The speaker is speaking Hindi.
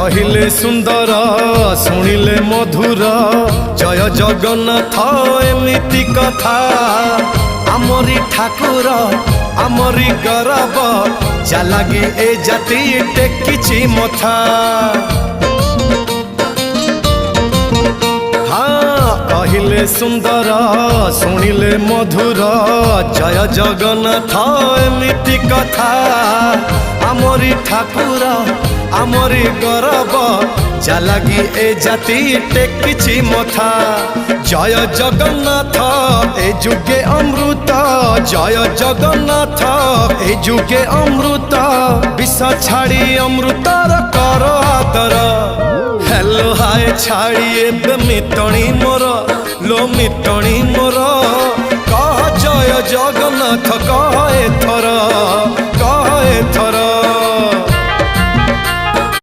कहिले सुंदर शुणिले मधुर जय जगन्नाथ एमिति कथा आमरी ठाकुर आमरी गौरव जालागी ए जाति टेकिछि मथा। हाँ कहिले सुंदर शुणिले मधुर जय जगन्नाथ एमिति कथा आमरी ठाकुर आमरी गौरव जालागी ए जाति टेकिछि मथा। जय जगन्नाथ ए जुगे अमृत जय जगन्नाथ ए जुगे अमृत विष छाड़ी अमृतर कर आदर। हेलो हाय छाड़ी एबे मिटणी मोर लो मिटणी मोर कह जय जगन्नाथ कह एथर।